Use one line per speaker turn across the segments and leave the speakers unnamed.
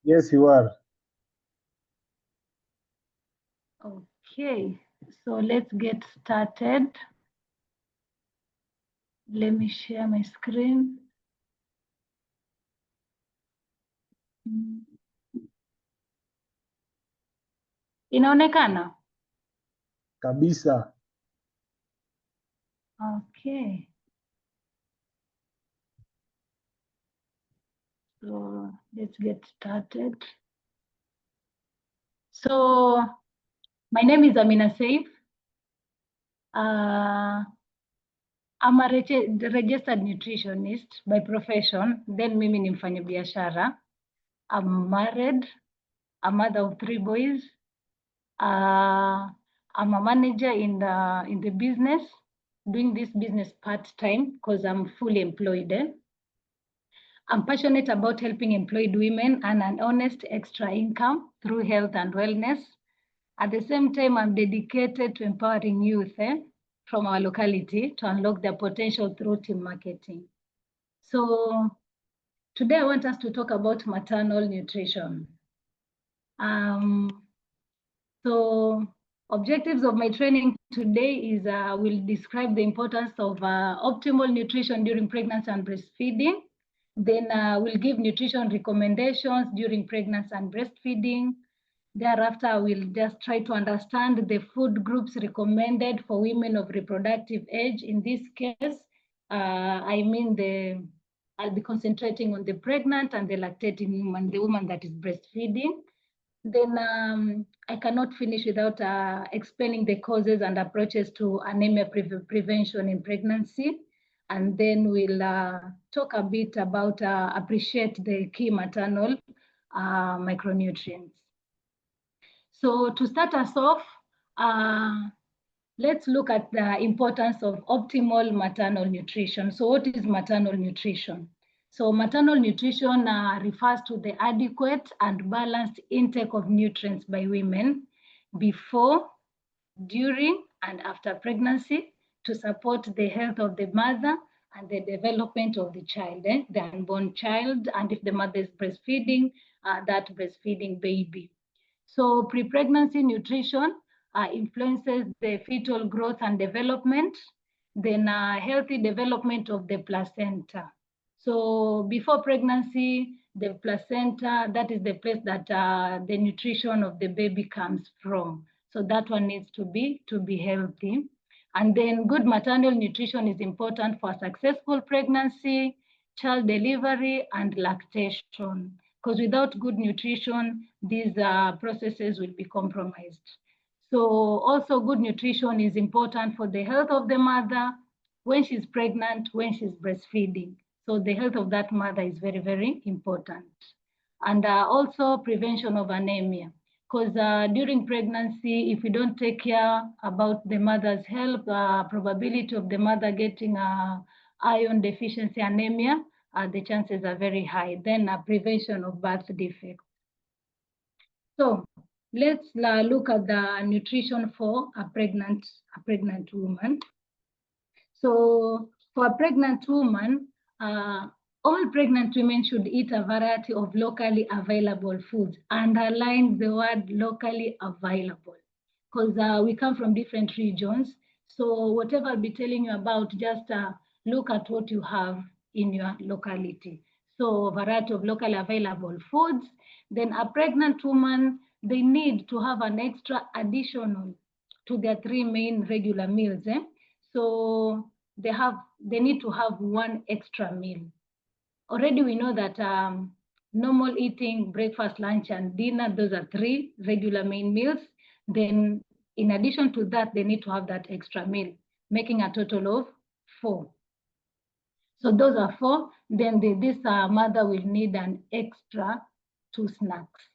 Yes, you are.
Okay, so let's get started. Let me share my screen. Inaonekana?
Kabisa.
Okay. So let's get started. So my name is Amina Seif. I'm a registered nutritionist by profession, then mimi ni mfanyabiashara. I'm married, a mother of 3 boys. I'm a manager in the business, doing this business part-time because I'm fully employed. I'm passionate about helping employed women earn an honest extra income through health and wellness. At the same time, I'm dedicated to empowering youth from our locality to unlock their potential through team marketing. So today I want us to talk about maternal nutrition. So objectives of my training today is will describe the importance of optimal nutrition during pregnancy and breastfeeding. Then we'll give nutrition recommendations during pregnancy and breastfeeding. Thereafter, we'll just try to understand the food groups recommended for women of reproductive age. In this case, I'll be concentrating on the pregnant and the lactating woman, the woman that is breastfeeding. Then I cannot finish without explaining the causes and approaches to anemia prevention in pregnancy. And then we'll talk a bit about appreciate the key maternal micronutrients. So to start us off, let's look at the importance of optimal maternal nutrition. So what is maternal nutrition? So maternal nutrition refers to the adequate and balanced intake of nutrients by women before, during, and after pregnancy to support the health of the mother and the development of the child, the unborn child, and if the mother is breastfeeding, that breastfeeding baby. So pre-pregnancy nutrition influences the fetal growth and development, then healthy development of the placenta. So before pregnancy, the placenta, that is the place that the nutrition of the baby comes from. So that one needs to be healthy. And then good maternal nutrition is important for successful pregnancy, child delivery, and lactation. Because without good nutrition, these processes will be compromised. So also good nutrition is important for the health of the mother when she's pregnant, when she's breastfeeding. So the health of that mother is very, very important. And also prevention of anemia. Because during pregnancy, if we don't take care about the mother's health, probability of the mother getting iron deficiency anemia, the chances are very high. Then prevention of birth defects. So let's look at the nutrition for a pregnant woman. So for a pregnant woman, all pregnant women should eat a variety of locally available foods. Underline the word locally available, because we come from different regions. So whatever I'll be telling you about, just look at what you have in your locality. So a variety of locally available foods. Then a pregnant woman, they need to have an extra additional to their 3 main regular meals. So they need to have one extra meal. Already we know that normal eating, breakfast, lunch, and dinner, those are 3 regular main meals. Then in addition to that, they need to have that extra meal, making a total of 4. So those are 4. Then this mother will need an extra 2 snacks.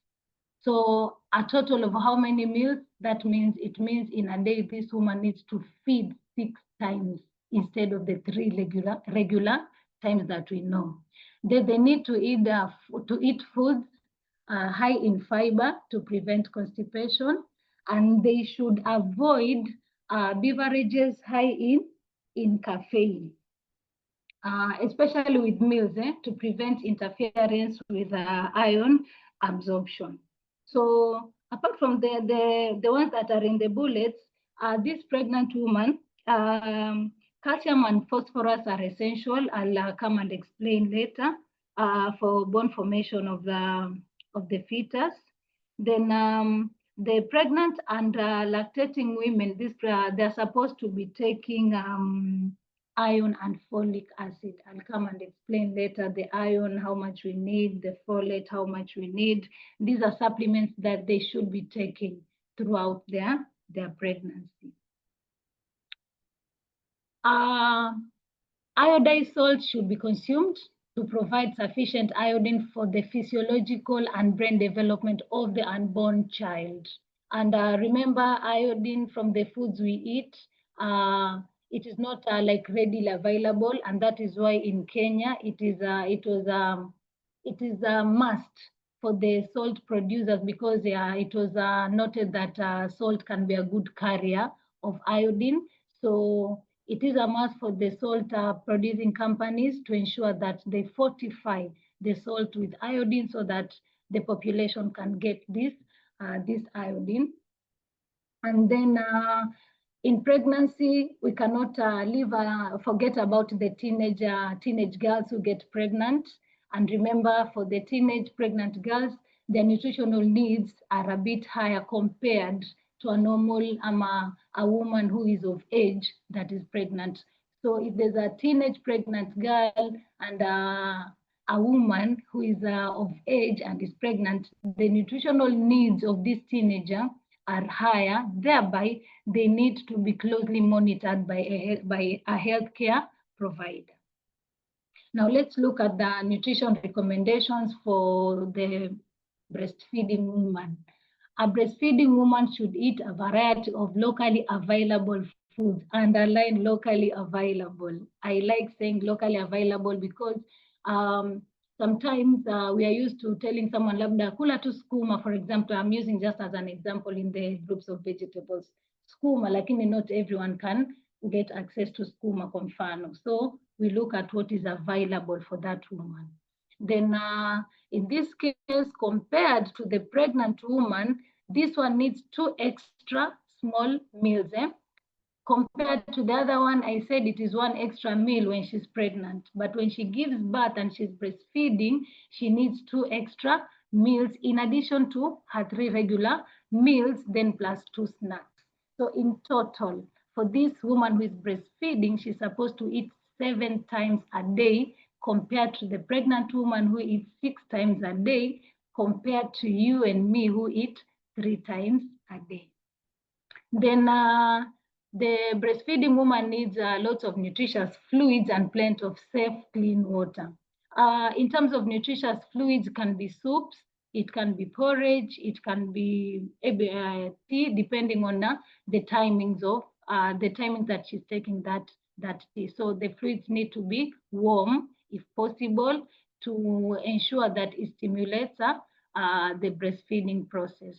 So a total of how many meals? That means it means in a day, this woman needs to feed 6 times instead of the 3 regular times that we know. Then they need to eat foods high in fiber to prevent constipation, and they should avoid beverages high in caffeine. especially with meals, to prevent interference with iron absorption. So apart from the ones that are in the bullets, this pregnant woman, calcium and phosphorus are essential. I'll come and explain later for bone formation of the fetus. Then the pregnant and lactating women, they're supposed to be taking iron and folic acid. I'll come and explain later the iron, how much we need, the folate, how much we need. These are supplements that they should be taking throughout their pregnancy. Iodized salt should be consumed to provide sufficient iodine for the physiological and brain development of the unborn child. And remember, iodine from the foods we eat, it is not like readily available, and that is why in Kenya it is a must for the salt producers, because it was noted that salt can be a good carrier of iodine. So it is a must for the salt producing companies to ensure that they fortify the salt with iodine so that the population can get this iodine. And then in pregnancy, we cannot forget about the teenage girls who get pregnant. And remember, for the teenage pregnant girls, their nutritional needs are a bit higher compared to a normal a woman who is of age that is pregnant. So if there's a teenage pregnant girl and a woman who is of age and is pregnant, the nutritional needs of this teenager are higher, thereby they need to be closely monitored by a healthcare provider. Now let's look at the nutrition recommendations for the breastfeeding woman. A breastfeeding woman should eat a variety of locally available foods. Underline locally available. I like saying locally available because sometimes we are used to telling someone labda kula tu skuma, for example. I'm using just as an example in the groups of vegetables. Skuma, lakini not everyone can get access to skuma kwa mfano. So we look at what is available for that woman. Then in this case, compared to the pregnant woman, this one needs 2 extra small meals. Compared to the other one, I said it is 1 extra meal when she's pregnant. But when she gives birth and she's breastfeeding, she needs 2 extra meals in addition to her 3 regular meals, then plus 2 snacks. So in total, for this woman who is breastfeeding, she's supposed to eat 7 times a day, compared to the pregnant woman who eats 6 times a day, compared to you and me who eat 3 times a day. Then the breastfeeding woman needs lots of nutritious fluids and plenty of safe, clean water. In terms of nutritious fluids, can be soups, it can be porridge, it can be tea, depending on the timings of the timings that she's taking that tea. So the fluids need to be warm, if possible, to ensure that it stimulates the breastfeeding process.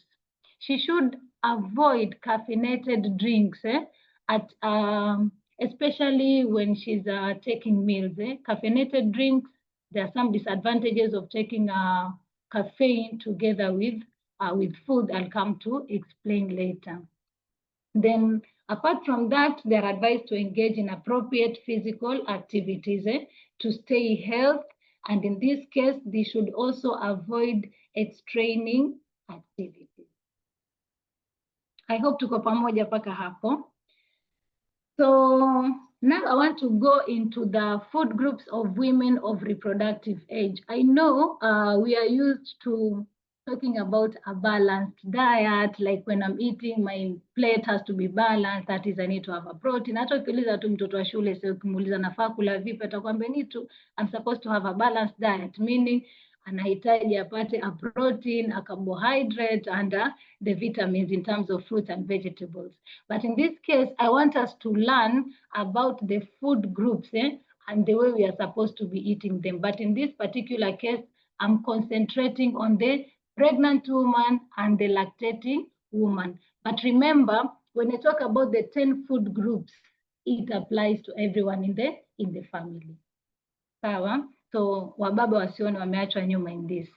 She should avoid caffeinated drinks, especially when she's taking meals. Caffeinated drinks, there are some disadvantages of taking caffeine together with food. I'll come to explain later. Then apart from that, they are advised to engage in appropriate physical activities to stay healthy. And in this case, they should also avoid extraining activities. I hope tuko pamoja paka hapo. So now I want to go into the food groups of women of reproductive age. I know we are used to talking about a balanced diet, like when I'm eating, my plate has to be balanced. That is, I need to have a protein. Hata ukiuliza tu mtoto wa shule, sio ukimuuliza nafaa kula vipi, atakwambia I'm supposed to have a balanced diet, meaning anahitaji apate a protein, a carbohydrate, and the vitamins in terms of fruits and vegetables. But in this case, I want us to learn about the food groups and the way we are supposed to be eating them. But in this particular case, I'm concentrating on the pregnant woman and the lactating woman. But remember, when I talk about the 10 food groups, it applies to everyone in the family. sawa. So wababa wasione wameachwa nyuma in this.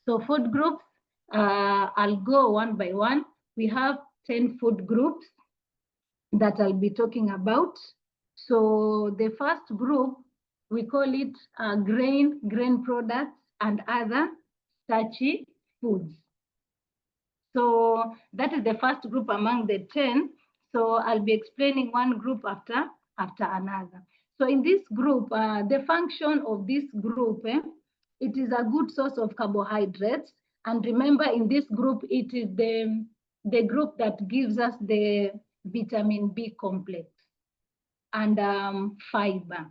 So food groups, I'll go one by one. We have 10 food groups that I'll be talking about. So the first group, we call it grain products and other starchy foods. So that is the first group among the 10. So I'll be explaining one group after another. So in this group, the function of this group, it is a good source of carbohydrates. And remember, in this group, it is the group that gives us the vitamin B complex and fiber.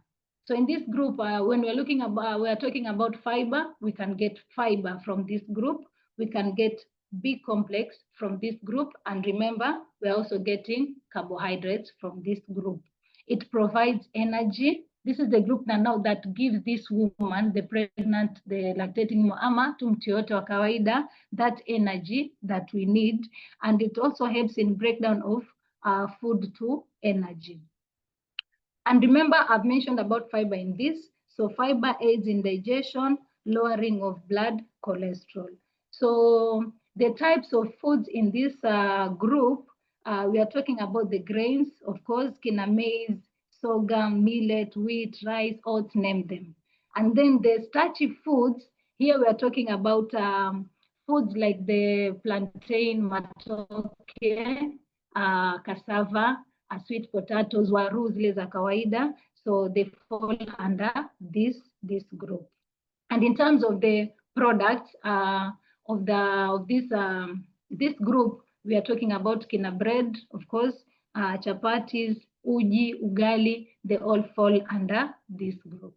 So in this group, when we're talking about fiber, we can get fiber from this group. We can get B complex from this group. And remember, we're also getting carbohydrates from this group. It provides energy. This is the group now that gives this woman, the pregnant, the lactating mama, tu mtu yote wa kawaida, that energy that we need. And it also helps in breakdown of food to energy. And remember, I've mentioned about fiber in this. So fiber aids in digestion, lowering of blood cholesterol. So the types of foods in this group, we are talking about the grains, of course, kina maize, sorghum, millet, wheat, rice, oats, name them. And then the starchy foods, here we are talking about foods like the plantain, matoke, cassava, sweet potatoes, waru zile za kawaida. So they fall under this group. And in terms of the products of this group, we are talking about kina bread, of course, chapatis, uji, ugali, they all fall under this group.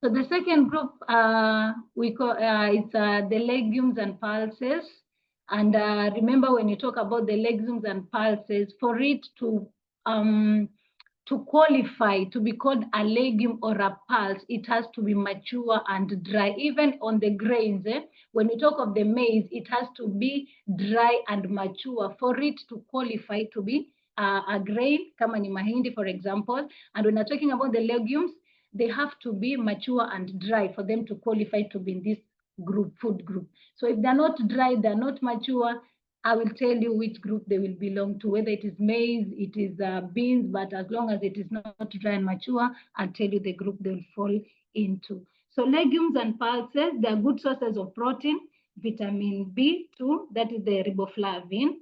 So the second group we call it's the legumes and pulses. And remember, when you talk about the legumes and pulses, for it to qualify to be called a legume or a pulse, it has to be mature and dry. Even on the grains, when you talk of the maize, it has to be dry and mature for it to qualify to be a grain, kama ni mahindi, for example. And when you're talking about the legumes, they have to be mature and dry for them to qualify to be in this group, food group. So if they're not dry, they're not mature, I will tell you which group they will belong to, whether it is maize, it is beans, but as long as it is not dry and mature, I'll tell you the group they'll fall into. So legumes and pulses, they are good sources of protein, vitamin B2, that is the riboflavin,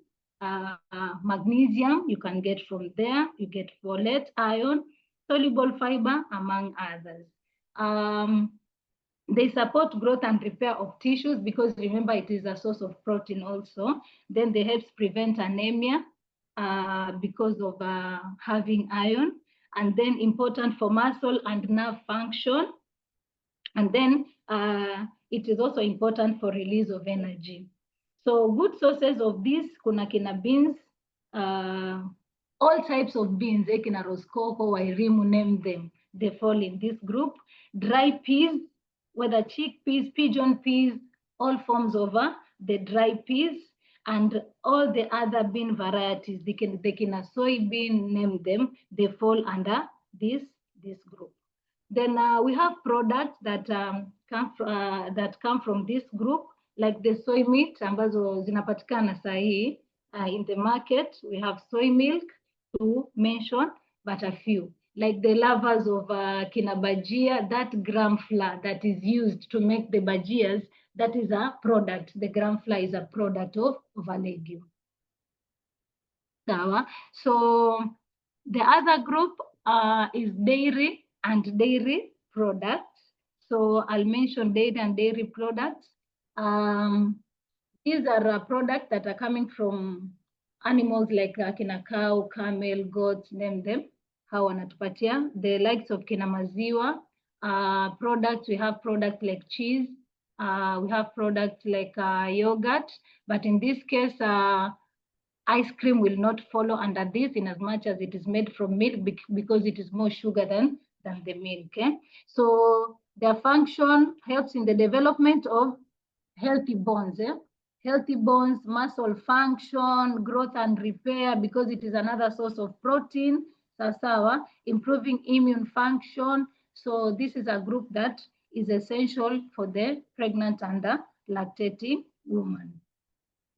magnesium, you can get from there, you get folate, iron, soluble fiber, among others. They support growth and repair of tissues because remember it is a source of protein also. Then they help prevent anemia because of having iron. And then important for muscle and nerve function. And then it is also important for release of energy. So good sources of this, kuna kina beans, all types of beans, kina roskoko, wairimu, name them. They fall in this group. Dry peas, whether chickpeas, pigeon peas, all forms of the dry peas, and all the other bean varieties, they kina soybean, name them, they fall under this group. Then we have products that come from this group, like the soy meat, ambazo zinapatikana sahi in the market. We have soy milk to mention, but a few. Like the lovers of kina bajia, that gram flour that is used to make the bajias, that is a product. The gram flour is a product of a legume. So the other group is dairy and dairy products. So I'll mention dairy and dairy products. These are products that are coming from animals like kina cow, camel, goats, name them. How wanatupatia. The likes of kina maziwa products. We have products like cheese. We have products like yogurt. But in this case, ice cream will not follow under this in as much as it is made from milk because it is more sugar than the milk. So their function helps in the development of healthy bones. Healthy bones, muscle function, growth and repair because it is another source of protein. Sasawa, improving immune function, So this is a group that is essential for the pregnant and the lactating woman.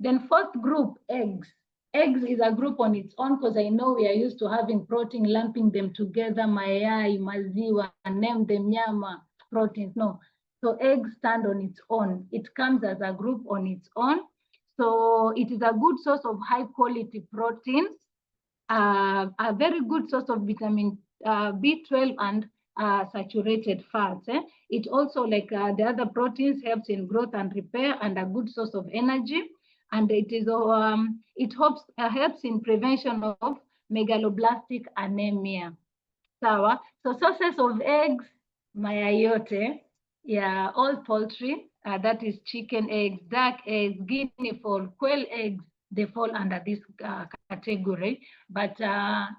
Then fourth group, eggs. Eggs is a group on its own because I know we are used to having protein, lumping them together, mayai, maziwa, name them nyama, proteins. No. So eggs stand on its own. It comes as a group on its own. So it is a good source of high quality proteins, a very good source of vitamin B12 and saturated fats. It also, like the other proteins, helps in growth and repair and a good source of energy. And it is helps in prevention of megaloblastic anemia. Sawa. So sources of eggs, mayai yote, yeah, all poultry, that is chicken eggs, duck eggs, guinea fowl, quail eggs, they fall under this category. But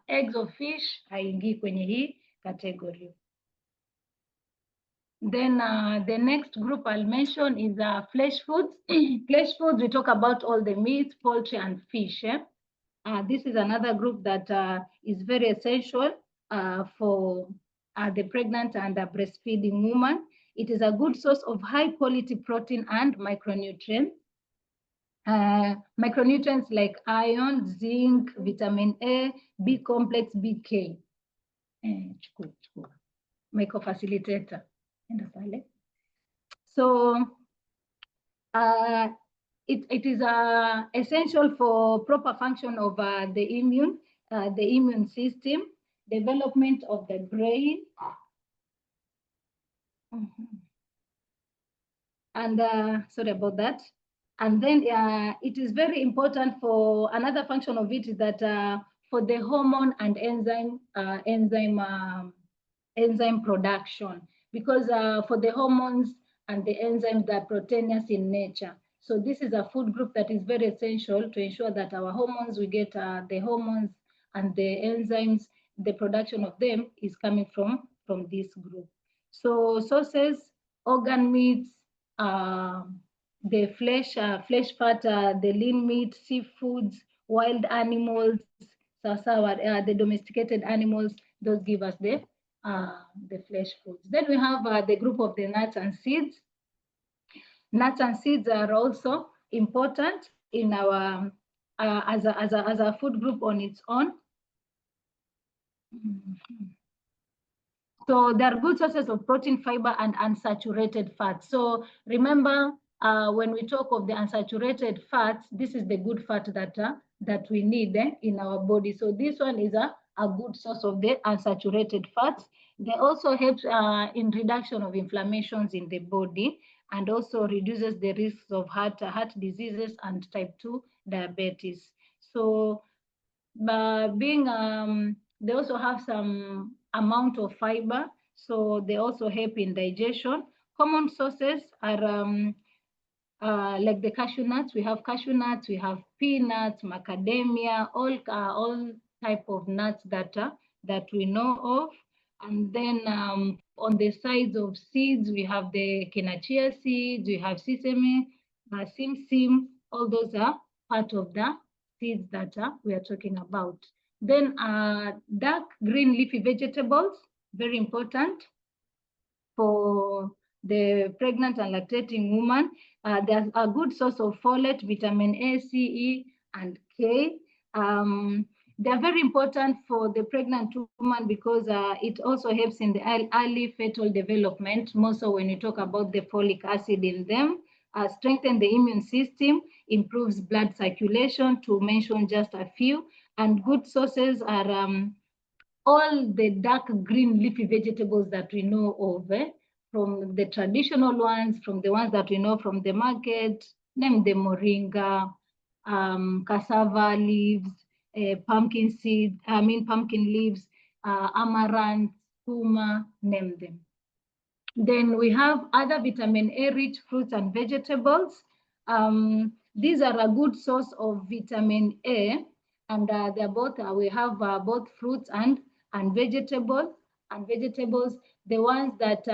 eggs of fish haingii kwenye hii category. Then the next group I'll mention is flesh foods. Flesh foods, we talk about all the meat, poultry, and fish. This is another group that is very essential for the pregnant and the breastfeeding woman. It is a good source of high quality protein and micronutrients. Micronutrients like iron, zinc, vitamin A, B complex, BK. Mycofacilitator. So it is essential for proper function of the immune system, development of the brain, and sorry about that. And then it is very important for another function of it is that for the hormone and enzyme production, because for the hormones and the enzymes, they're proteinous in nature. So this is a food group that is very essential to ensure that our hormones, we get the hormones and the enzymes, the production of them is coming from this group. So sources, organ meats, the flesh fat, the lean meat, seafoods, wild animals, the domesticated animals, those give us the flesh foods. Then we have the group of the nuts and seeds. Nuts and seeds are also important in our as a food group on its own. So they are good sources of protein, fiber, and unsaturated fats. So remember, when we talk of the unsaturated fats, this is the good fat that we need in our body. So this one is a good source of the unsaturated fats. They also help in reduction of inflammations in the body and also reduces the risks of heart diseases and type 2 diabetes. So they also have some amount of fiber, so they also help in digestion. Common sources are like the cashew nuts. We have cashew nuts, we have peanuts, macadamia, all type of nuts that we know of. And then on the sides of seeds, we have the quinoa seeds, we have sesame, sim, all those are part of the seeds that we are talking about. Then dark green leafy vegetables, very important for the pregnant and lactating woman. There's a good source of folate, vitamin A, C, E, and K. They're very important for the pregnant woman because it also helps in the early fetal development, more so when you talk about the folic acid in them. Strengthen the immune system, improves blood circulation, to mention just a few. And good sources are all the dark green leafy vegetables that we know of, from the traditional ones, from the ones that we know from the market, name the moringa, cassava leaves, pumpkin leaves, amaranth, kuma, name them. Then we have other vitamin A rich fruits and vegetables. These are a good source of vitamin A, and they're both, we have both fruits and vegetables. The ones that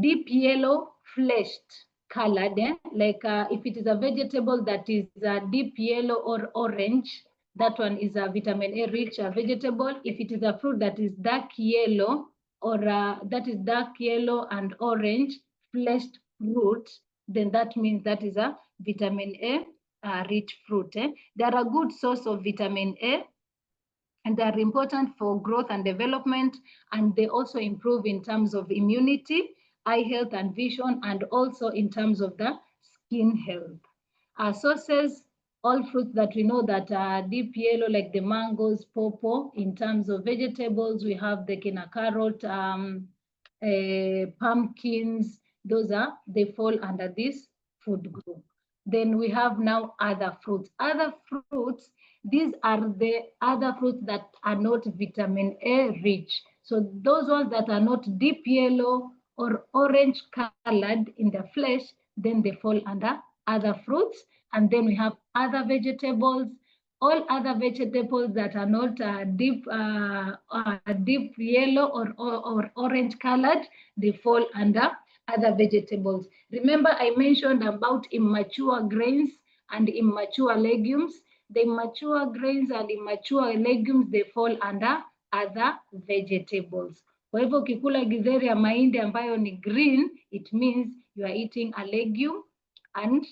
deep yellow fleshed colored, like if it is a vegetable that is deep yellow or orange, that one is a vitamin A rich vegetable. If it is a fruit that is dark yellow or that is dark yellow and orange fleshed fruit, then that means that is a vitamin A rich fruit. They are a good source of vitamin A, and they are important for growth and development, and they also improve in terms of immunity, eye health and vision, and also in terms of the skin health. Sources, all fruits that we know that are deep yellow, like the mangoes, pawpaw. In terms of vegetables, we have the kina carrot, pumpkins. They fall under this food group. Then we have now other fruits. Other fruits, these are the other fruits that are not vitamin A rich. So those ones that are not deep yellow or orange colored in the flesh, then they fall under other fruits. And then we have other vegetables. All other vegetables that are not deep yellow or orange colored, they fall under other vegetables. Remember, I mentioned about immature grains and immature legumes. The immature grains and immature legumes, they fall under other vegetables. Kwa hivyo ukikula githeri ya mahindi ambayo ni green, it means you are eating a legume and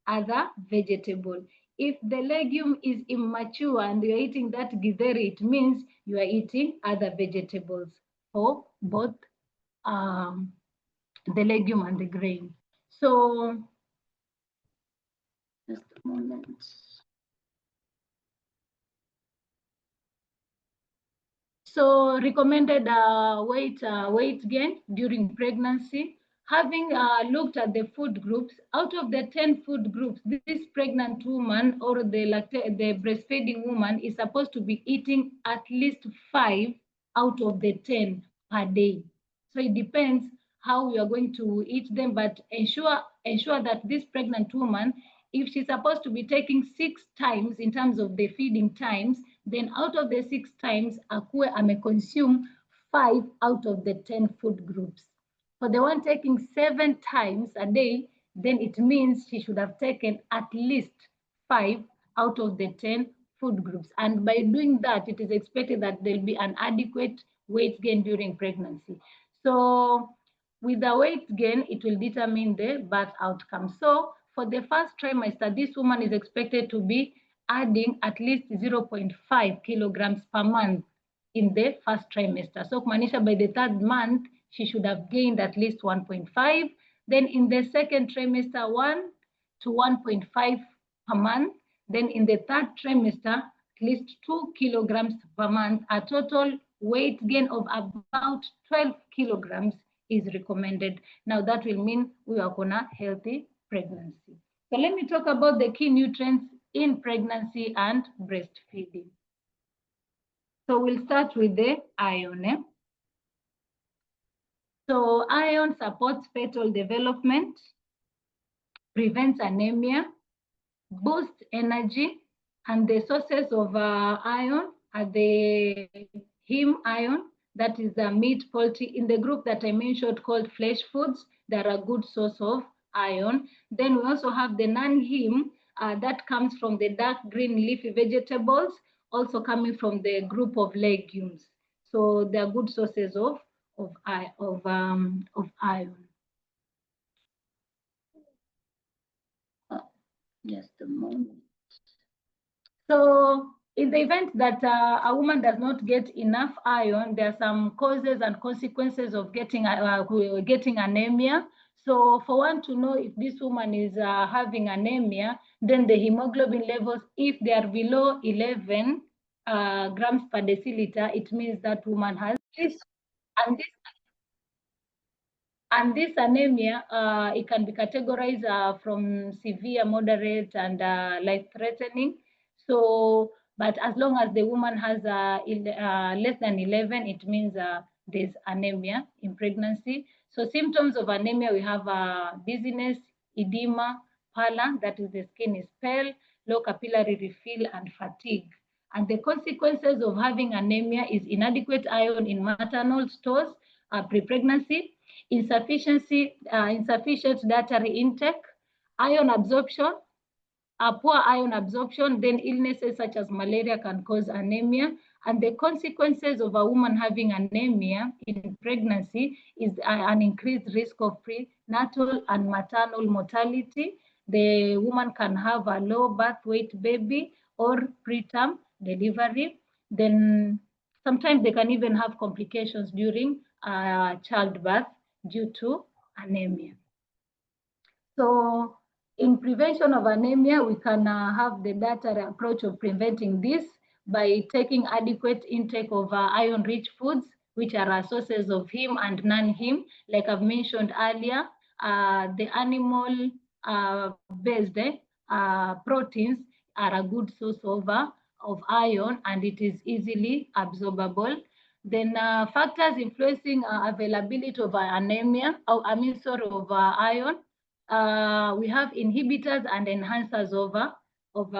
other vegetable. If the legume is immature and you're eating that githeri, it means you are eating other vegetables for both the legume and the grain. So, just a moment. So recommended weight gain during pregnancy. Having looked at the food groups, out of the 10 food groups, this pregnant woman or the breastfeeding woman is supposed to be eating at least 5 out of the 10 per day. So it depends how we are going to eat them, but ensure that this pregnant woman, if she's supposed to be taking 6 times in terms of the feeding times, then out of the 6 times, akuwe consume 5 out of the 10 food groups. For the one taking 7 times a day, then it means she should have taken at least 5 out of the 10 food groups. And by doing that, it is expected that there'll be an adequate weight gain during pregnancy. So with the weight gain, it will determine the birth outcome. So for the first trimester, this woman is expected to be adding at least 0.5 kilograms per month in the first trimester. So kumaanisha by the 3rd month, she should have gained at least 1.5. Then in the second trimester, 1 to 1.5 per month. Then in the 3rd trimester, at least 2 kilograms per month. A total weight gain of about 12 kilograms is recommended. Now that will mean we are gonna healthy pregnancy. So let me talk about the key nutrients in pregnancy and breastfeeding. So we'll start with the iron. So iron supports fetal development, prevents anemia, boosts energy, and the sources of iron are the heme iron, that is the meat, poultry. In the group that I mentioned called flesh foods, they're a good source of iron. Then we also have the non-heme that comes from the dark green leafy vegetables, also coming from the group of legumes. So they're good sources of iron. Just a moment. So in the event that a woman does not get enough iron, there are some causes and consequences of getting anemia. So for one to know if this woman is having anemia, then the hemoglobin levels, if they are below 11 grams per deciliter, it means that woman has this. And this anemia, it can be categorized from severe, moderate, and life-threatening. So, but as long as the woman has less than 11, it means there's anemia in pregnancy. So symptoms of anemia, we have dizziness, edema, pallor, that is the skin is pale, low capillary refill, and fatigue. And the consequences of having anemia is inadequate iron in maternal stores pre-pregnancy, insufficient dietary intake, iron absorption, poor iron absorption, then illnesses such as malaria can cause anemia, And the consequences of a woman having anemia in pregnancy is an increased risk of prenatal and maternal mortality. The woman can have a low birth weight baby or preterm delivery. Then sometimes they can even have complications during childbirth due to anemia. So in prevention of anemia, we can have the data approach of preventing this by taking adequate intake of iron-rich foods, which are sources of heme and non-heme. Like I've mentioned earlier, the animal-based proteins are a good source of iron, and it is easily absorbable. Then factors influencing availability of anemia, of iron. We have inhibitors and enhancers of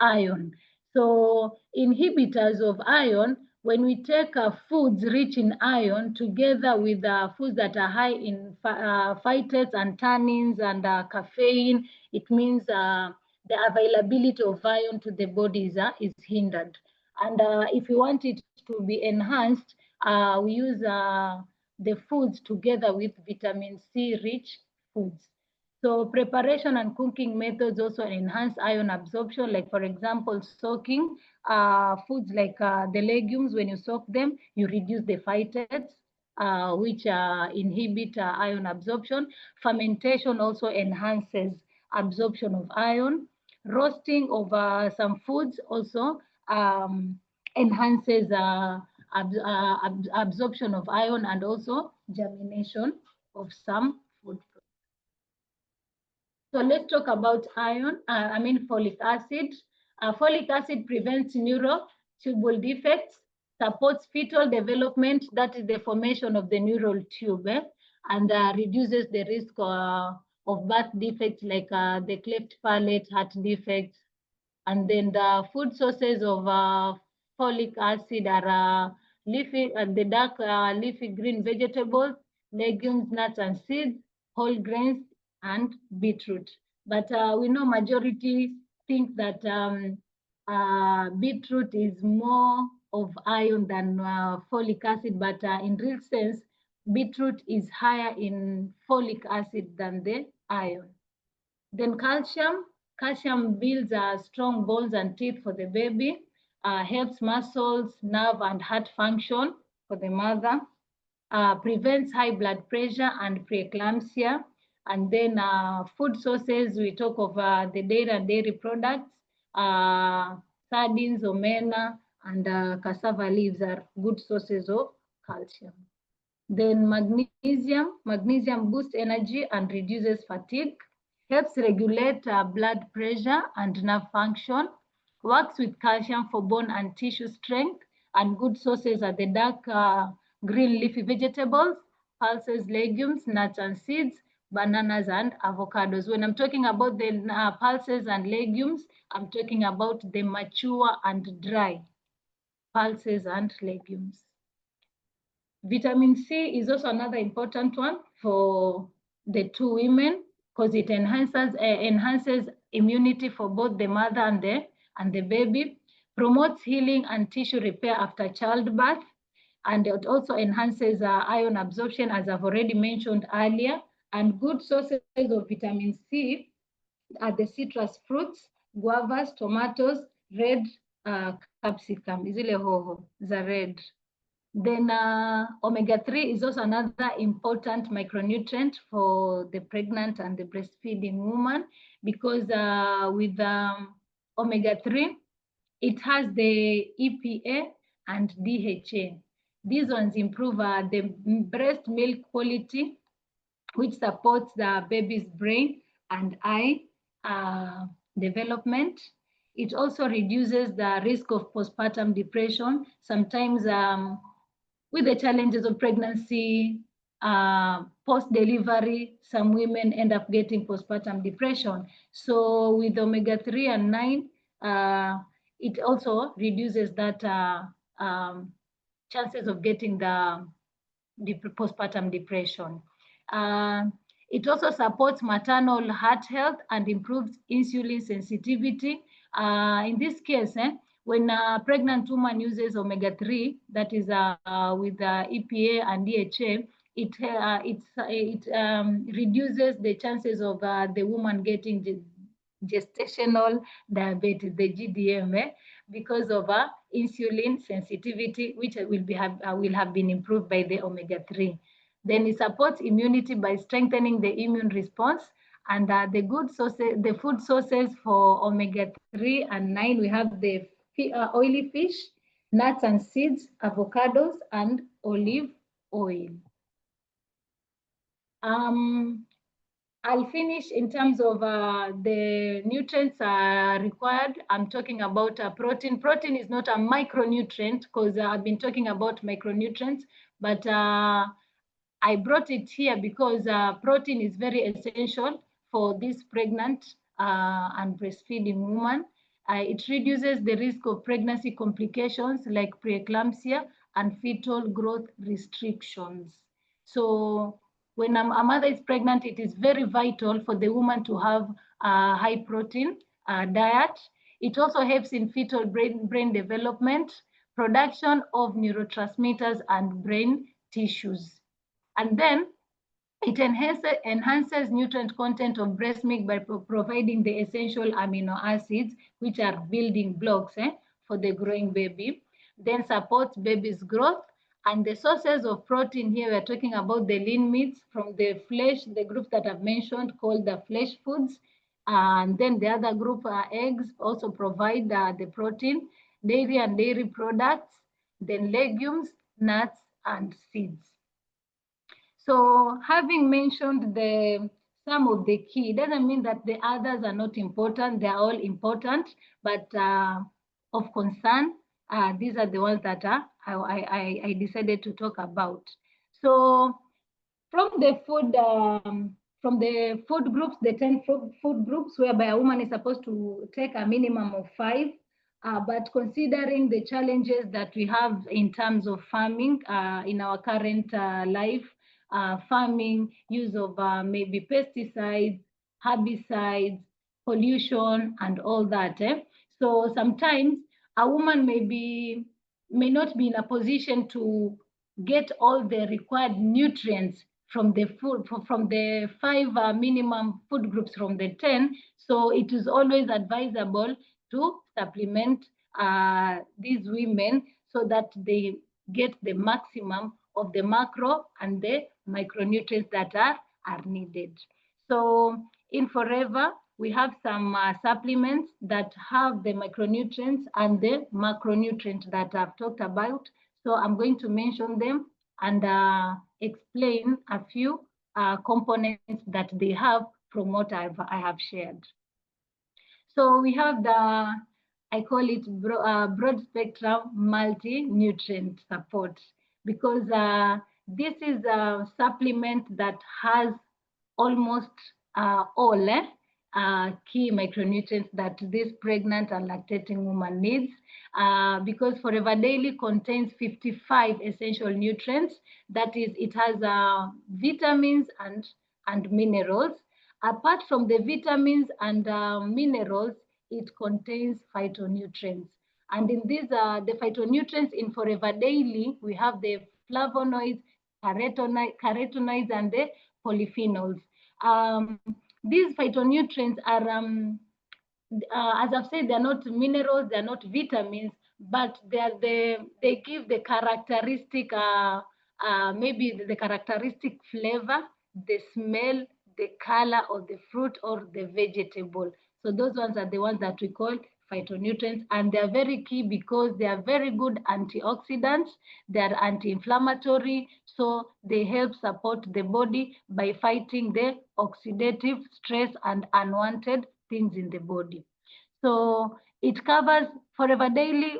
iron. So inhibitors of iron, when we take foods rich in iron together with foods that are high in phytates and tannins and caffeine, it means the availability of iron to the body is hindered. And if you want it to be enhanced, we use the foods together with vitamin C rich foods. So preparation and cooking methods also enhance iron absorption. Like for example, soaking foods like the legumes, when you soak them, you reduce the phytates, which inhibit iron absorption. Fermentation also enhances absorption of iron. Roasting of some foods also enhances absorption of iron and also germination of some food. So let's talk about folic acid. Folic acid prevents neurotubal defects, supports fetal development, that is the formation of the neural tube, and reduces the risk of birth defects like the cleft palate, heart defects. And then the food sources of folic acid are the dark leafy green vegetables, legumes, nuts and seeds, whole grains, and beetroot. But we know majority think that beetroot is more of iron than folic acid, but in real sense, beetroot is higher in folic acid than the iron. Then calcium. Calcium builds strong bones and teeth for the baby, helps muscles, nerve, and heart function for the mother, prevents high blood pressure and preeclampsia. And then food sources, we talk of the dairy and dairy products, sardines, omena, and cassava leaves are good sources of calcium. Then magnesium. Magnesium boosts energy and reduces fatigue, helps regulate blood pressure and nerve function, works with calcium for bone and tissue strength, and good sources are the dark green leafy vegetables, pulses, legumes, nuts and seeds, bananas and avocados. When I'm talking about the pulses and legumes, I'm talking about the mature and dry pulses and legumes. Vitamin C is also another important one for the two women because it enhances immunity for both the mother and the baby, promotes healing and tissue repair after childbirth, and it also enhances iron absorption, as I've already mentioned earlier. And good sources of vitamin C are the citrus fruits, guavas, tomatoes, red capsicum, zile hoho za red. Then omega-3 is also another important micronutrient for the pregnant and the breastfeeding woman because with omega-3, it has the EPA and DHA. These ones improve the breast milk quality, which supports the baby's brain and eye development. It also reduces the risk of postpartum depression. Sometimes with the challenges of pregnancy, post-delivery, some women end up getting postpartum depression. So with omega-3 and 9, it also reduces that chances of getting the postpartum depression. It also supports maternal heart health and improves insulin sensitivity. In this case, When a pregnant woman uses omega-3, that is with EPA and DHA, it reduces the chances of the woman getting gestational diabetes, the GDM, because of insulin sensitivity, which will have been improved by the omega-3. Then it supports immunity by strengthening the immune response. And the food sources for omega-3 and 9, we have the oily fish, nuts and seeds, avocados, and olive oil. I'll finish in terms of the nutrients required. I'm talking about protein. Protein is not a micronutrient because I've been talking about micronutrients, but I brought it here because protein is very essential for this pregnant and breastfeeding woman. It reduces the risk of pregnancy complications like preeclampsia and fetal growth restrictions. So when a mother is pregnant, it is very vital for the woman to have a high protein diet. It also helps in fetal brain development, production of neurotransmitters and brain tissues. And then it enhances nutrient content of breast milk by providing the essential amino acids, which are building blocks for the growing baby. Then supports baby's growth. And the sources of protein here, we're talking about the lean meats from the flesh, the group that I've mentioned called the flesh foods. And then the other group, eggs, also provide the protein, dairy and dairy products, then legumes, nuts, and seeds. So having mentioned some of the key, doesn't mean that the others are not important. They're all important, but of concern, these are the ones that I decided to talk about. So from the food groups, the 10 food groups, whereby a woman is supposed to take a minimum of 5, but considering the challenges that we have in terms of farming in our current life, farming, use of maybe pesticides, herbicides, pollution, and all that. So sometimes a woman may not be in a position to get all the required nutrients from the food, from the 5 minimum food groups from the 10. So it is always advisable to supplement these women so that they get the maximum of the macro and the micronutrients that are needed. So in Forever, we have some supplements that have the micronutrients and the macronutrients that I've talked about. So I'm going to mention them and explain a few components that they have from what I have shared. So we have I call it broad spectrum multi-nutrient support, because this is a supplement that has almost all key micronutrients that this pregnant and lactating woman needs, because Forever Daily contains 55 essential nutrients. That is, it has vitamins and minerals. Apart from the vitamins and minerals, it contains phytonutrients. And in these, the phytonutrients in Forever Daily, we have the flavonoids, carotenoids, and the polyphenols. These phytonutrients are, as I've said, they're not minerals, they're not vitamins, but they give the characteristic, maybe the characteristic flavor, the smell, the color of the fruit or the vegetable. So those ones are the ones that we call phytonutrients, and they're very key because they are very good antioxidants, they're anti-inflammatory, so they help support the body by fighting the oxidative stress and unwanted things in the body. So it covers Forever Daily,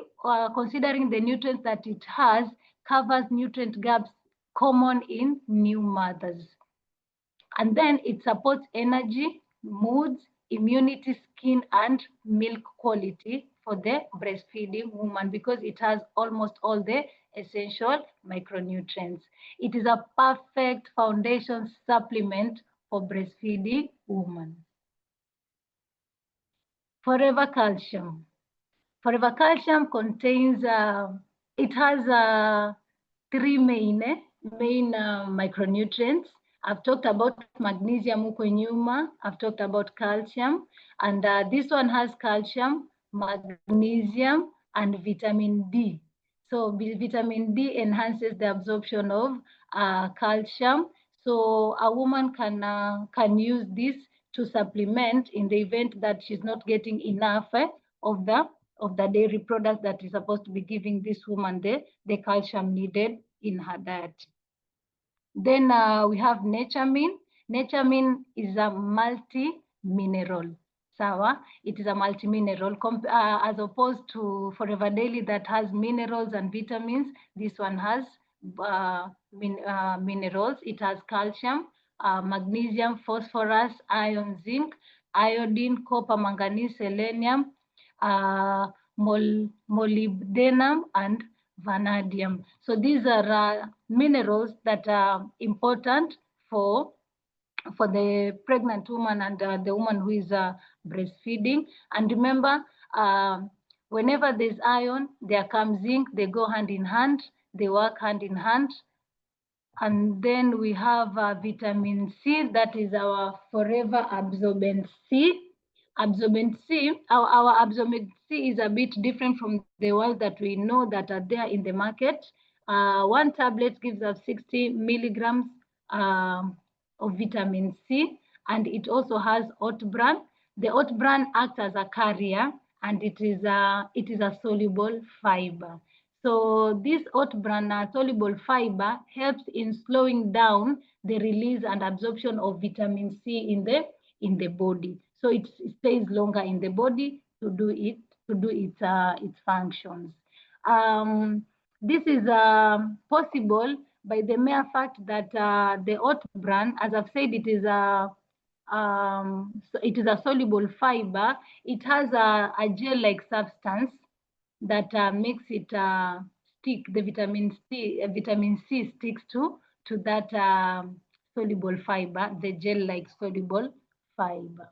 considering the nutrients that it has, covers nutrient gaps common in new mothers. And then it supports energy, moods, immunity, skin, and milk quality for the breastfeeding woman, because it has almost all the essential micronutrients. It is a perfect foundation supplement for breastfeeding women. Forever Calcium. Forever calcium contains, it has 3 main micronutrients. I've talked about magnesium huko nyuma, I've talked about calcium, and this one has calcium, magnesium, and vitamin D. So vitamin D enhances the absorption of calcium. So a woman can use this to supplement in the event that she's not getting enough of the dairy product that is supposed to be giving this woman the calcium needed in her diet. Then we have Naturemin. Naturemin is a multi-mineral. Sawa, it is a multi-mineral as opposed to Forever Daily that has minerals and vitamins. This one has minerals. It has calcium, magnesium, phosphorus, iron, zinc, iodine, copper, manganese, selenium, molybdenum, and vanadium. So these are minerals that are important for the pregnant woman and the woman who is breastfeeding. And remember, whenever there's iron, there comes zinc. They go hand in hand. They work hand in hand. And then we have vitamin C, that is our forever absorbent C. Absorbent C, our absorbent C is a bit different from the ones that we know that are there in the market. One tablet gives us 60 milligrams of vitamin C, and it also has oat bran. The oat bran acts as a carrier, and it is a soluble fiber. So this oat bran soluble fiber helps in slowing down the release and absorption of vitamin C in the body. So it stays longer in the body to do its functions. This is possible by the mere fact that the oat bran, as I've said, it is a soluble fiber. It has a gel-like substance that makes it stick. The vitamin C sticks to that soluble fiber, the gel-like soluble fiber.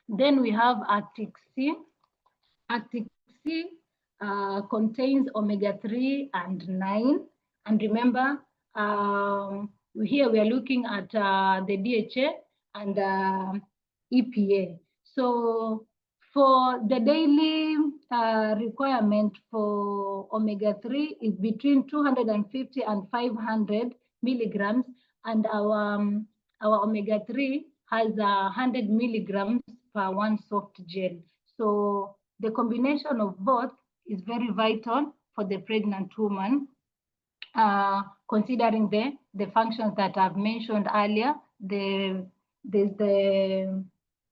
Then we have Arctic C. Arctic C contains omega-3 and 9. And remember, here we are looking at the DHA and EPA. So for the daily requirement for omega-3 is between 250 and 500 milligrams, and our omega-3 has 100 milligrams per one soft gel. So the combination of both is very vital for the pregnant woman, considering the functions that I've mentioned earlier.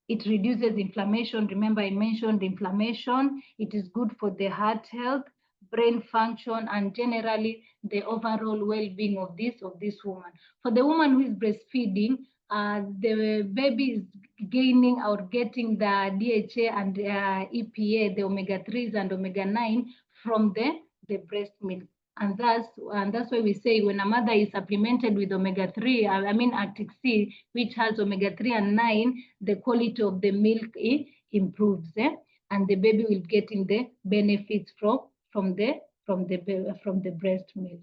It reduces inflammation. Remember, I mentioned inflammation. It is good for the heart health, brain function, and generally the overall well-being of this woman. For the woman who is breastfeeding, the baby is gaining or getting the DHA and EPA, the omega-3s and omega-9 from the breast milk. And that's why we say when a mother is supplemented with omega-3, I mean Arctic C, which has omega-3 and 9, the quality of the milk improves, and the baby will getting the benefits from the breast milk.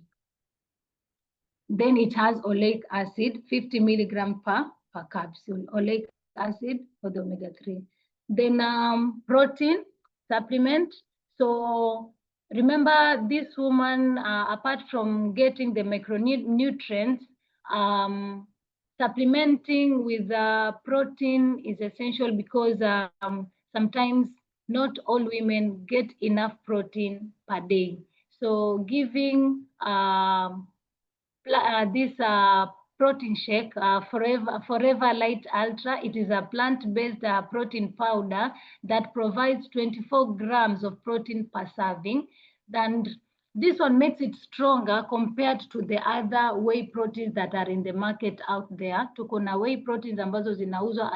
Then it has oleic acid, 50 milligrams per capsule, oleic acid for the omega-3. Then protein supplement. So remember, this woman, apart from getting the macronutrients, supplementing with protein is essential because sometimes not all women get enough protein per day. So giving this protein shake, Forever Light Ultra. It is a plant-based protein powder that provides 24 grams of protein per serving. And this one makes it stronger compared to the other whey proteins that are in the market out there. Tuko na whey proteins ambazo zinauzwa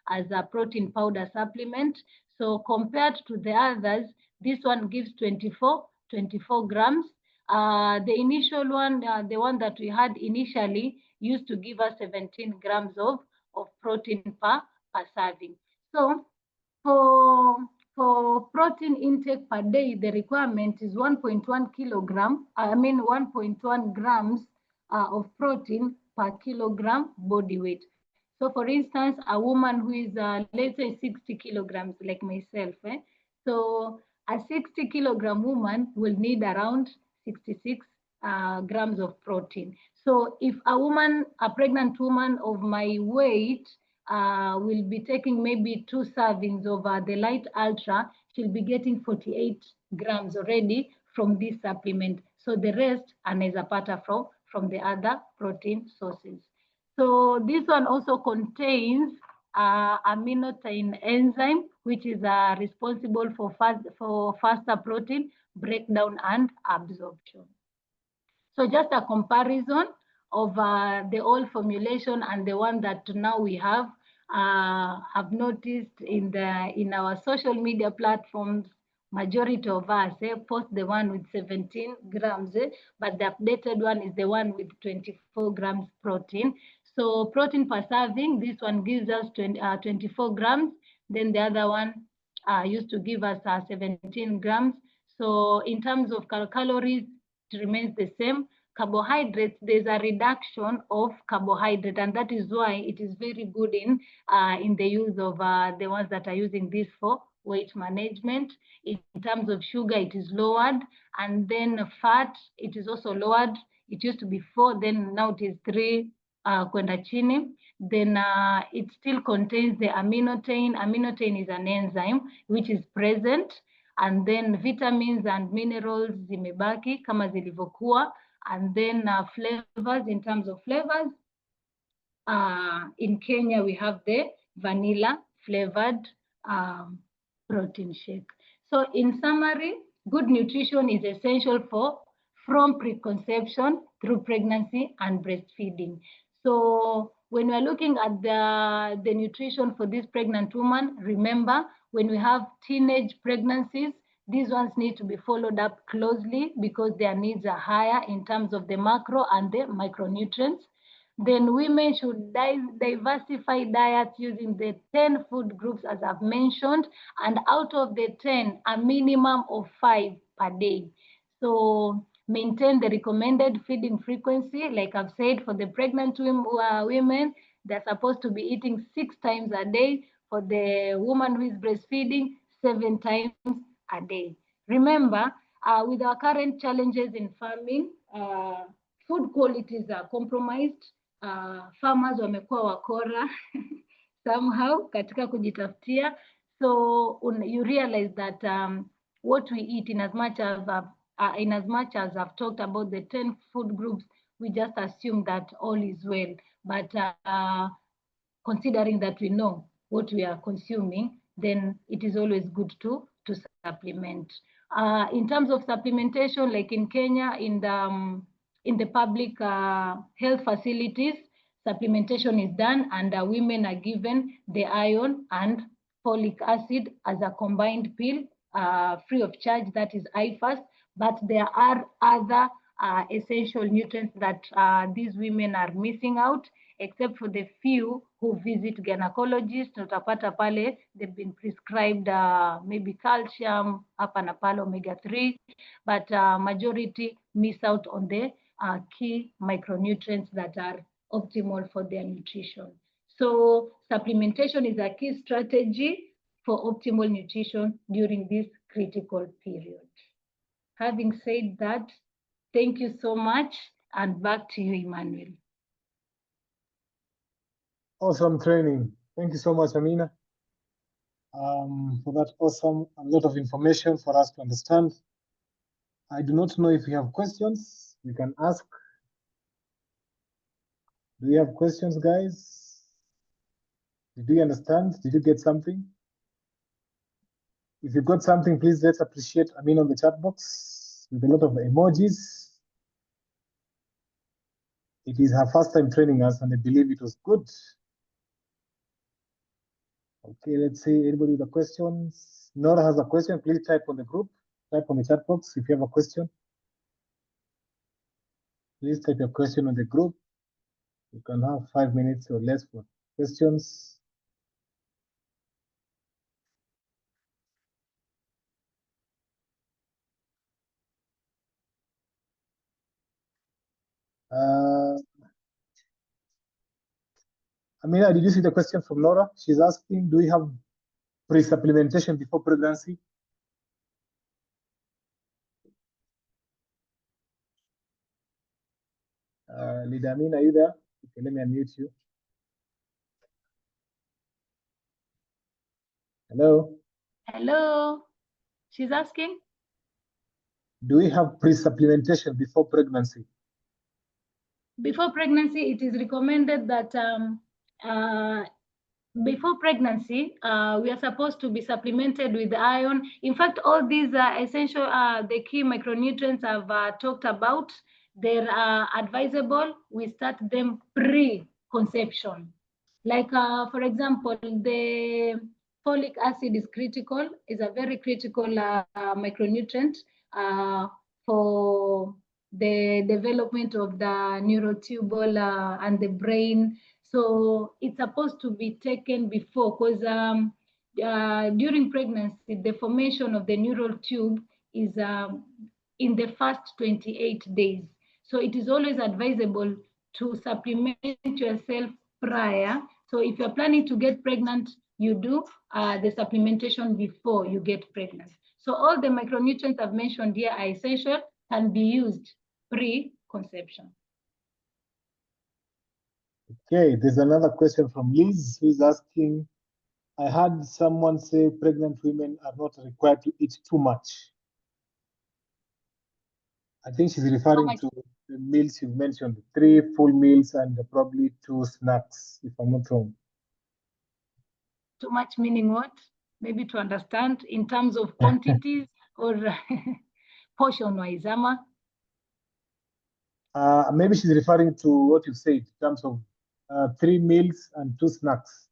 as a protein powder supplement. So compared to the others, this one gives 24 grams. The initial one, the one that we had initially, used to give us 17 grams of protein per serving. So for for protein intake per day, the requirement is 1.1 grams of protein per kilogram body weight. So for instance, a woman who is, let's say 60 kilograms like myself, so a 60 kilogram woman will need around 66 grams of protein. So if a pregnant woman of my weight will be taking maybe 2 servings of the light ultra, she'll be getting 48 grams already from this supplement. So the rest anaweza pata from the other protein sources. So this one also contains aminotrain enzyme, which is responsible for faster protein breakdown and absorption. So just a comparison of the old formulation and the one that now we have noticed in our social media platforms. Majority of us post the one with 17 grams, but the updated one is the one with 24 grams protein. So protein per serving, this one gives us 24 grams. Then the other one used to give us 17 grams. So in terms of calories, it remains the same. Carbohydrates, there's a reduction of carbohydrate, and that is why it is very good in the use of the ones that are using this for weight management. In terms of sugar, it is lowered, and then fat, it is also lowered. It used to be 4, then now it is 3 kwenda chini. Then it still contains the aminotrain. Aminotrain is an enzyme which is present, and then vitamins and minerals zimebaki kama zilivyokuwa, and then flavors. In terms of flavors, in Kenya we have the vanilla flavored protein shake. So in summary, good nutrition is essential from preconception through pregnancy and breastfeeding. So when we're looking at the nutrition for this pregnant woman, remember, when we have teenage pregnancies, these ones need to be followed up closely because their needs are higher in terms of the macro and the micronutrients. Then women should diversify diets using the 10 food groups as I've mentioned, and out of the 10, a minimum of 5 per day. So maintain the recommended feeding frequency. Like I've said, for the pregnant women, they're supposed to be eating 6 times a day. For the woman who is breastfeeding, 7 times a day. Remember, with our current challenges in farming, food qualities are compromised. Farmers wamekuwa wakora somehow katika kujitafutia. So you realize that what we eat, in as much as I've talked about the 10 food groups, we just assume that all is well. But considering that we know what we are consuming, then it is always good to supplement. In terms of supplementation, like in Kenya, in the public health facilities, supplementation is done, and women are given the iron and folic acid as a combined pill, free of charge, that is IFAS. But there are other essential nutrients that these women are missing out, except for the few who visit gynecologists. Utapata pale they've been prescribed maybe calcium, hapa na pale omega-3, but majority miss out on the key micronutrients that are optimal for their nutrition. So supplementation is a key strategy for optimal nutrition during this critical period. Having said that, thank you so much, and back to you, Emmanuel.
Awesome training. Thank you so much, Amina, for that awesome, a lot of information for us to understand. I do not know if you have questions, you can ask. Do you have questions, guys? Did you understand? Did you get something? If you got something, please let's appreciate Amina on the chat box with a lot of emojis. It is her first time training us, and I believe it was good. Okay, let's see, anybody with the questions? Nora has a question, please type on the group, type on the chat box if you have a question. Please type your question on the group. You can have 5 minutes or less for questions. Amina, did you see the question from Laura? She's asking, do we have pre-supplementation before pregnancy? Leader Amina, are you there? Okay, let me unmute you. Hello?
Hello, she's asking?
Do we have pre-supplementation before pregnancy?
Before pregnancy, it is recommended that before pregnancy, we are supposed to be supplemented with iron. In fact, all these essential, the key micronutrients I've talked about, they're advisable. We start them pre-conception. Like, for example, the folic acid is critical, is a very critical micronutrient for the development of the neurotubule and the brain. So it's supposed to be taken before, because during pregnancy, the formation of the neural tube is in the first 28 days. So it is always advisable to supplement yourself prior. So if you're planning to get pregnant, you do the supplementation before you get pregnant. So all the micronutrients I've mentioned here are essential, can be used pre-conception.
Okay, there's another question from Liz, who's asking, I heard someone say pregnant women are not required to eat too much. I think she's referring to the meals you've mentioned, 3 full meals and probably 2 snacks, if I'm not wrong.
Too much meaning what? Maybe to understand in terms of quantities or portion-wise, Ama?
Maybe she's referring to what you said in terms of 3 meals and 2 snacks.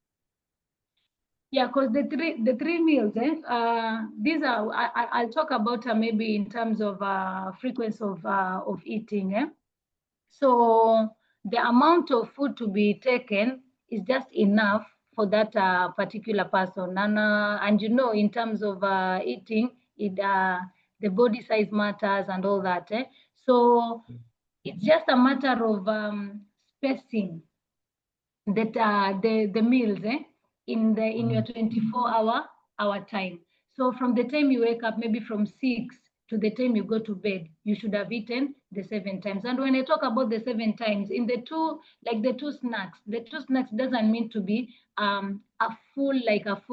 Yeah, because the three meals, these are I'll talk about maybe in terms of frequency of eating. So the amount of food to be taken is just enough for that particular person. And you know, in terms of eating, the body size matters and all that. So it's just a matter of spacing that the meals in your 24-hour time. So from the time you wake up, maybe from 6 to the time you go to bed, you should have eaten the 7 times. And when I talk about the 7 times, in the two snacks, the 2 snacks doesn't mean to be a full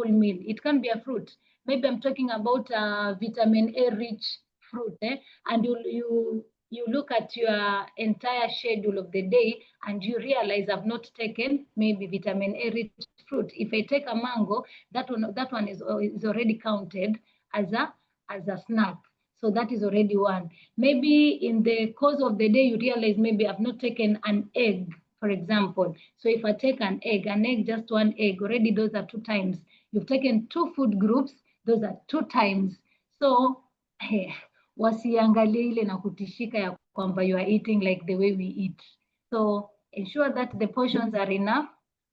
meal. It can be a fruit. Maybe I'm talking about vitamin A rich fruit, and you look at your entire schedule of the day and you realize I've not taken maybe vitamin A rich fruit. If I take a mango, that one is already counted as a snack. So that is already one. Maybe in the course of the day, you realize maybe I've not taken an egg, for example. So if I take an egg, just 1 egg, already those are 2 times. You've taken 2 food groups, those are 2 times. So wasiangalie ile na kutishika ya kwamba you are eating like the way we eat. So ensure that the portions are enough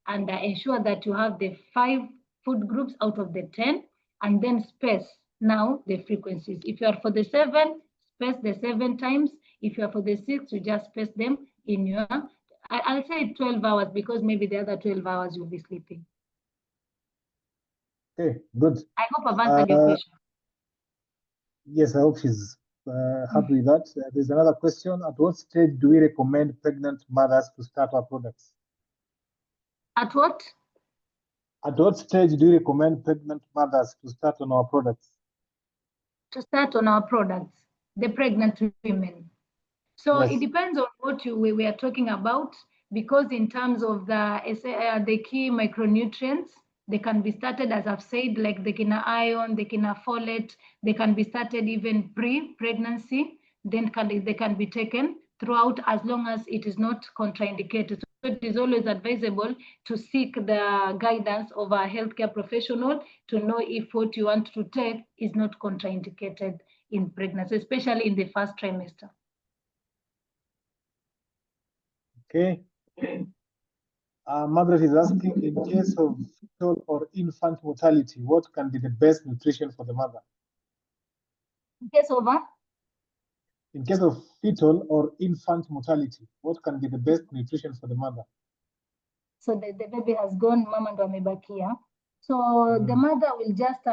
and ensure that you have the 5 food groups out of the 10, and then space now the frequencies. If you are for the 7, space the 7 times. If you are for the 6, you just space them in your, I'll say 12 hours because maybe the other 12 hours you'll be sleeping.
Okay, good.
I hope I've answered your question.
Yes, I hope she's happy with that. There's another question. At what stage do we recommend pregnant mothers to start our products?
At what?
At what stage do you recommend pregnant mothers to start on our products?
To start on our products, the pregnant women. So yes. It depends on what we are talking about, because in terms of the key micronutrients, they can be started, as I've said, like the kina iron, the kina folate, they can be started even pre-pregnancy, then they can be taken throughout as long as it is not contraindicated. So it is always advisable to seek the guidance of a healthcare professional to know if what you want to take is not contraindicated in pregnancy, especially in the first trimester.
Okay. Margaret is asking, in case of fetal or infant mortality, what can be the best nutrition for the mother?
In case of what?
In case of fetal or infant mortality, what can be the best nutrition for the mother?
So the baby has gone, mama ndo amebakia. So the mother will just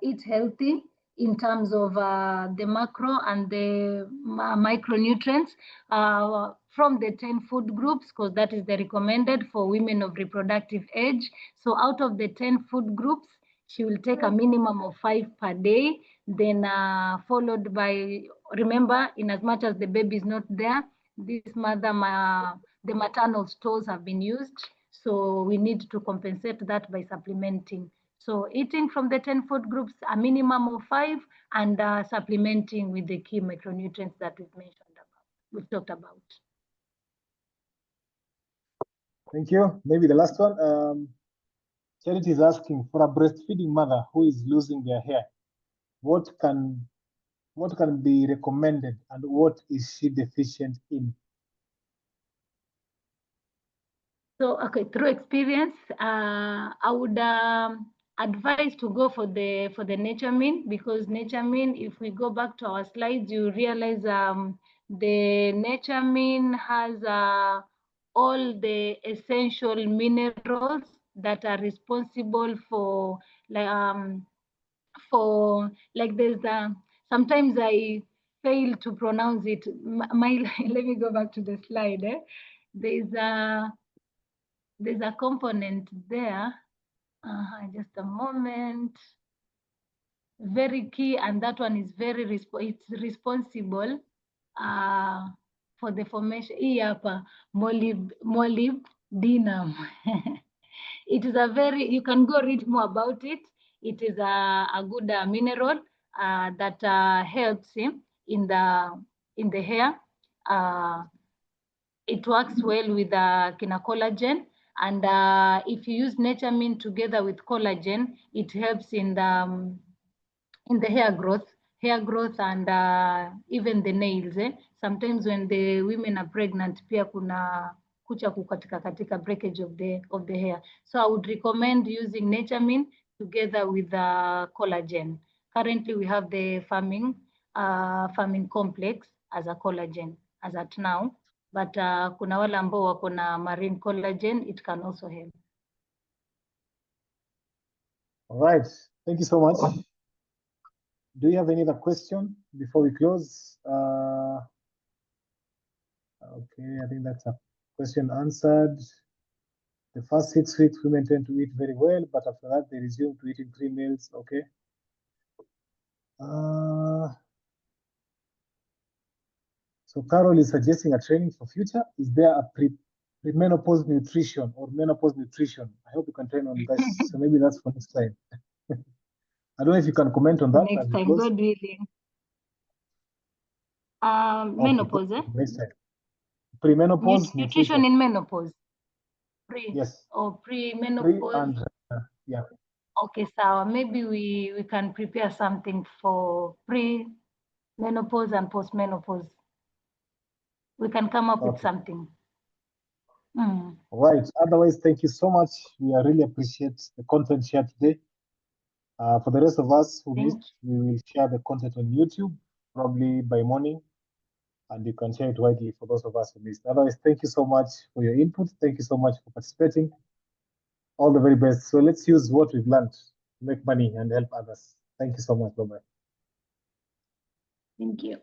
eat healthy in terms of the macro and the micronutrients from the 10 food groups, because that is the recommended for women of reproductive age. So out of the 10 food groups, she will take a minimum of 5 per day, then followed by, remember, in as much as the baby is not there, this mother, the maternal stores have been used. So we need to compensate that by supplementing. So eating from the 10 food groups, a minimum of 5, and supplementing with the key micronutrients that we've mentioned about, we've talked about.
Thank you. Maybe the last one. Charity is asking, for a breastfeeding mother who is losing their hair, what can be recommended and what is she deficient in?
So, okay, through experience, I would advise to go for the NatureMin, because NatureMin, if we go back to our slides, you realize the NatureMin has all the essential minerals that are responsible for there's sometimes I fail to pronounce it. Let me go back to the slide. There's a component there, just a moment, very key, and that one is it's responsible for the formation, molybdenum. It is you can go read more about it. It is a good mineral that helps in the hair. It works well with collagen, and if you use NatureMin together with collagen, it helps in the hair growth and even the nails. Sometimes when the women are pregnant, pia kuna kucha katika breakage of the hair. So I would recommend using NatureMin together with collagen. Currently, we have the farming complex as a collagen as at now. But kuna wale ambao wako na marine collagen, it can also help.
All right, thank you so much. Do you have any other question before we close? Okay, I think that's a question answered. The first 6 weeks, women tend to eat very well, but after that, they resume to eating 3 meals. Okay. So Carol is suggesting a training for future. Is there a pre-menopause nutrition or menopause nutrition? I hope you can train on this. So maybe that's for next time. I don't know if you can comment on that.
Next time, God willing. Menopause,
okay, next time. Pre-menopause
nutrition in menopause.
Yes.
Pre-menopause.
And yeah.
Okay, so maybe we can prepare something for pre-menopause and post-menopause. We can come up with something.
Right. Otherwise, thank you so much. We really appreciate the content shared today. For the rest of us who missed, we will share the content on YouTube, probably by morning, and you can share it widely for those of us who missed. Otherwise, thank you so much for your input. Thank you so much for participating. All the very best. So let's use what we've learned to make money and help others. Thank you so much. Bye-bye.
Thank you.